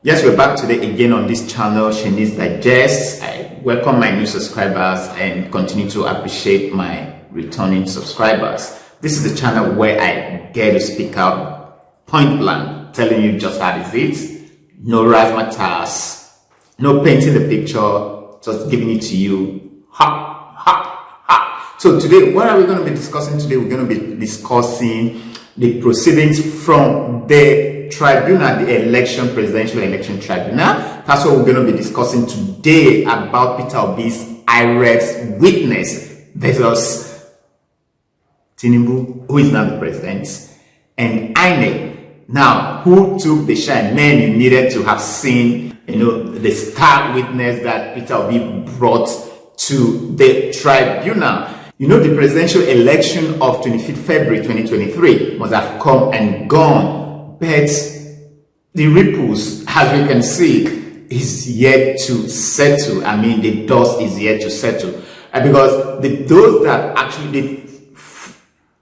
Yes, we're back today again on this channel, Shanice Digest. I welcome my new subscribers and continue to appreciate my returning subscribers. This is the channel where I get to speak out point blank, telling you just how it is. No razzmatazz, no painting the picture, just giving it to you. So today, what are we going to be discussing today? We're going to be discussing the proceedings from the Tribunal, the presidential election tribunal. That's what we're going to be discussing today about Peter Obi's Irev's witness versus Tinubu, who is now the president, and INEC. Now, who took the shine? Man, you needed to have seen, the star witness that Peter Obi brought to the tribunal. The presidential election of 25th February 2023 must have come and gone. But the ripples, as we can see, is yet to settle. The dust is yet to settle. Because those that actually,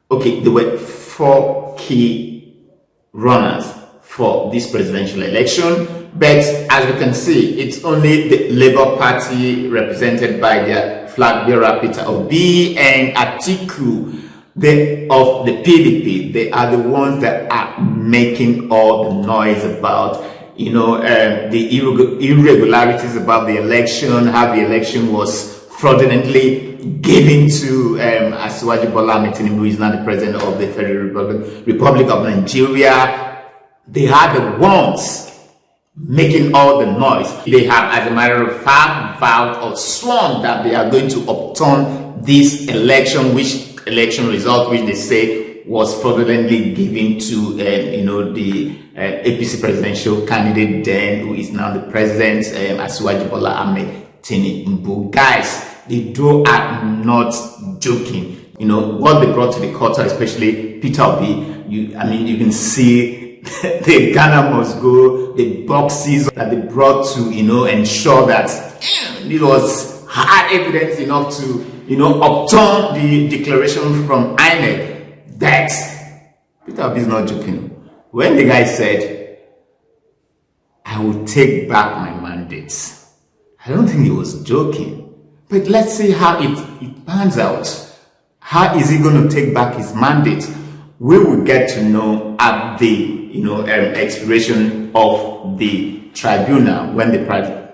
there were 4 key runners for this presidential election. But as we can see, it's only the Labour Party represented by their flag bearer Peter Obi and Atiku of the PDP. They are the ones that are making all the noise about the irregularities about the election, how the election was fraudulently given to Asiwaju Bola Tinubu, who is now the president of the Federal Republic of Nigeria. They are the ones making all the noise. They have, as a matter of fact, vowed or sworn that they are going to upturn this election, election result which they say was fraudulently given to the APC presidential candidate then, who is now the president, Asiwaju Bola Tinubu. Guys, they are not joking. What they brought to the court, especially Peter Obi, you can see the Ghana must go, the boxes that they brought to ensure that this was hard evidence enough to upturn the declaration from INEC. That Peter Obi is not joking. When the guy said, "I will take back my mandates," I don't think he was joking. But let's see how it pans out. How is he going to take back his mandate? We will get to know at the expiration of the tribunal, when the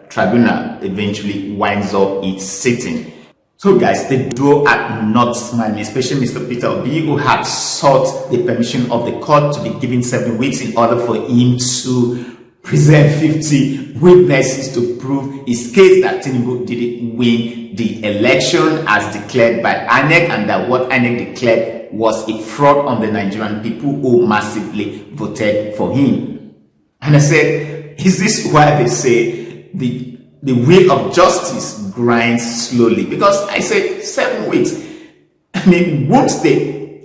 tribunal eventually winds up its sitting. So guys, the duo are not smiling, especially Mr. Peter Obi, who had sought the permission of the court to be given 7 weeks in order for him to present 50 witnesses to prove his case that Tinubu didn't win the election as declared by INEC, and that what INEC declared was a fraud on the Nigerian people who massively voted for him. And I said, is this why they say the wheel of justice grinds slowly? Because I said 7 weeks. Won't the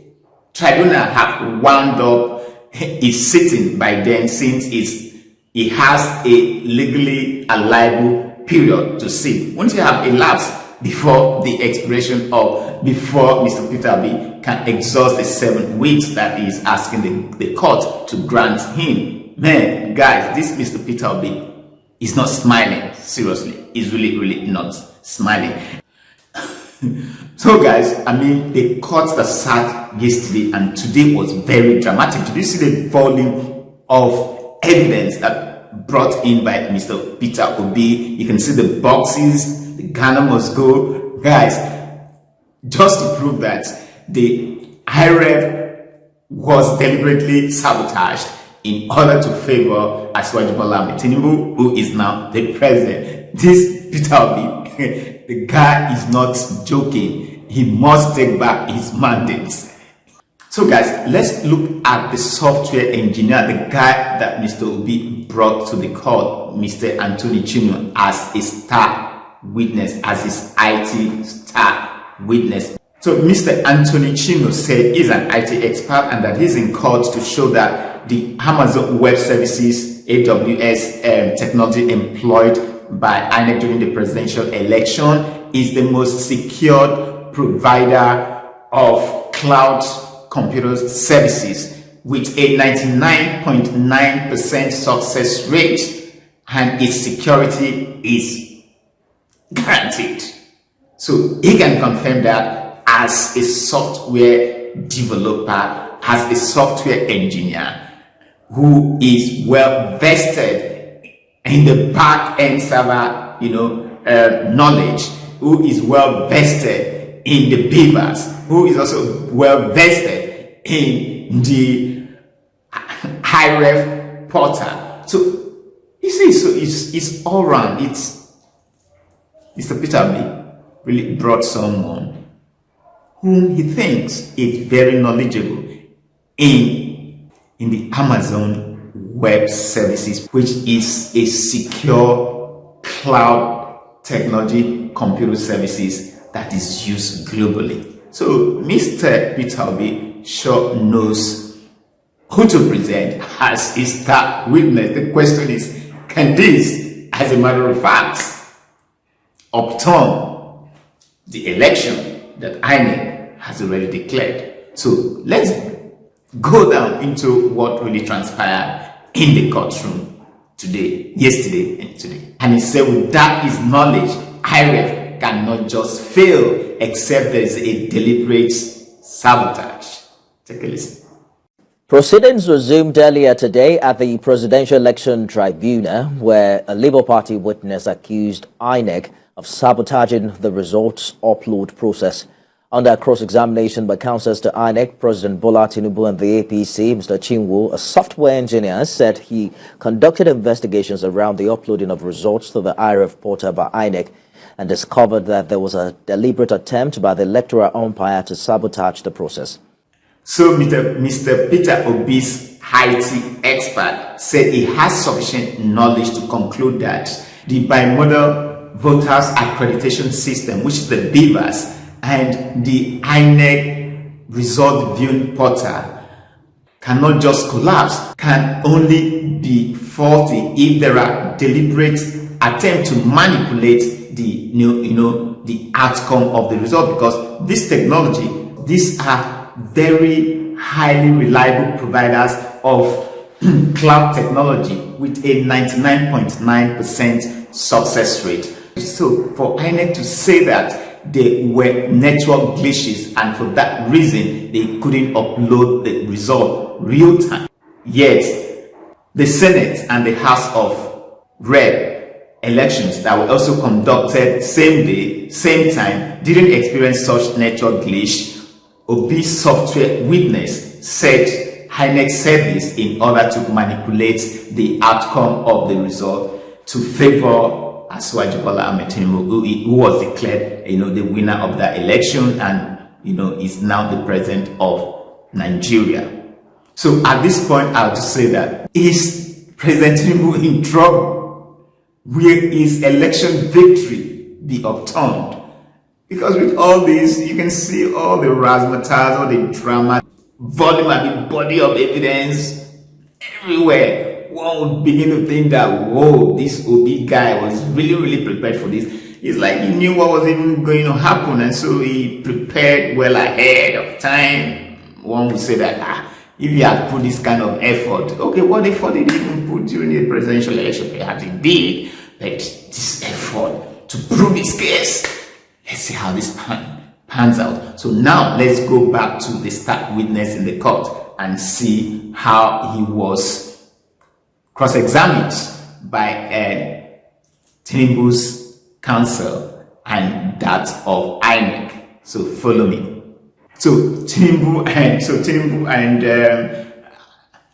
tribunal have wound up his sitting by then, since he has a legally allowable period to sit? Won't he have elapsed before the expiration before Mr. Peter Obi can exhaust the 7 weeks that he is asking the court to grant him? Man, guys, this Mr. Peter Obi is not smiling. Seriously, he's really not smiling. So guys, the court that sat yesterday and today was very dramatic. Did you see the volume of evidence that brought in by Mr. Peter Obi? You can see the boxes, the Ghana must go. Guys, just to prove that the Irev was deliberately sabotaged in order to favor Asiwaju Bola Tinubu, who is now the president. This Peter Obi, the guy is not joking. He must take back his mandates. So guys, let's look at the software engineer, the guy that Mr. Obi brought to the court, Mr. Anthony Chino, as a star witness, as his IT star witness. So Mr. Anthony Chino said he's an IT expert and that he's in court to show that the Amazon Web Services, AWS technology employed by INEC during the presidential election is the most secured provider of cloud computer services with a 99.9% success rate. and its security is guaranteed. So he can confirm that as a software developer, as a software engineer who is well vested in the back end server, knowledge, who is well vested in the beavers, who is also well vested in the Irev portal. So you see, so it's all round. It's Mr. Peter Obi really brought someone whom he thinks is very knowledgeable in the Amazon Web Services, which is a secure cloud technology computer services that is used globally. So Mr. Peter Obi sure knows who to present as a star witness. The question is, can this, as a matter of fact, upturn the election that INEC has already declared? So let's go down into what really transpired in the courtroom yesterday and today. And he said, without his knowledge, Irev cannot just fail except there is a deliberate sabotage. Take a listen. Proceedings resumed earlier today at the Presidential Election Tribunal, where a Labour Party witness accused INEC of sabotaging the results upload process. Under cross-examination by counsels to INEC, President Bola Tinubu and the APC, Mr. Chinwo, a software engineer, said he conducted investigations around the uploading of results to the Irev portal by INEC and discovered that there was a deliberate attempt by the electoral umpire to sabotage the process. So Mr. Peter Obi's IT expert said he has sufficient knowledge to conclude that the bimodal voters accreditation system, which is the BVAS, and the INEC result viewing portal cannot just collapse, can only be faulty if there are deliberate attempts to manipulate the outcome of the result, because this technology, these are very highly reliable providers of cloud technology with a 99.9% success rate. So for INEC to say that there were network glitches and for that reason they couldn't upload the result real time, yet the Senate and the House of Rep elections that were also conducted same day, same time, didn't experience such network glitch. Obi's software witness said INEC said this in order to manipulate the outcome of the result to favor Asiwaju Bola Tinubu, who was declared, the winner of that election and, is now the president of Nigeria. So at this point, I'll just say that, is President Tinubu in trouble? Will his election victory be upturned? Because with all this, you can see all the razzmatazz, all the drama, volume and the body of evidence everywhere. One would begin to think that, whoa, this Obi guy was really, really prepared for this. It's like he knew what was even going to happen, and so he prepared well ahead of time. One would say that, if he had put this kind of effort, okay, what effort did he even put during the presidential election? Perhaps he did, but this effort to prove his case. Let's see how this pans out. So now let's go back to the star witness in the court and see how he was cross-examined by Tinubu's counsel and that of INEC. So follow me. So Tinubu and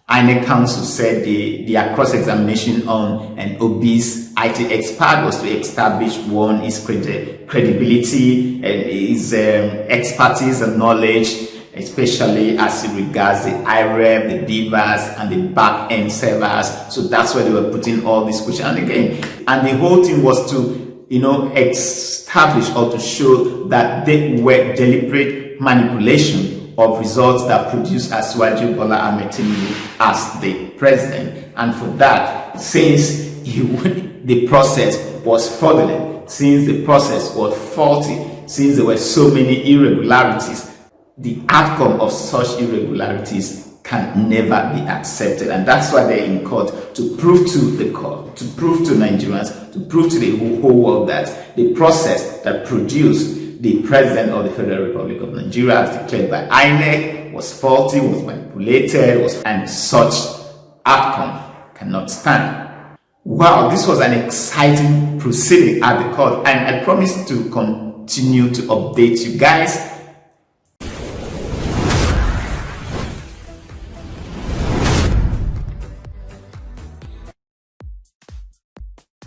INEC counsel said their cross-examination on an Obi's IT expert was to establish one, his credibility and his expertise and knowledge, especially as it regards the Irev, the beavers, and the back-end servers. So that's where they were putting all this question again. And the whole thing was to, establish or to show that they were deliberate manipulation of results that produced Asiwaju Bola Tinubu as the president. And for that, since the process was fraudulent, since the process was faulty, since there were so many irregularities, the outcome of such irregularities can never be accepted, and that's why they're in court, to prove to the court, to prove to Nigerians, to prove to the whole world that the process that produced the president of the Federal Republic of Nigeria as declared by INEC was faulty, was manipulated, and such outcome cannot stand. Wow, this was an exciting proceeding at the court, and I promise to continue to update you guys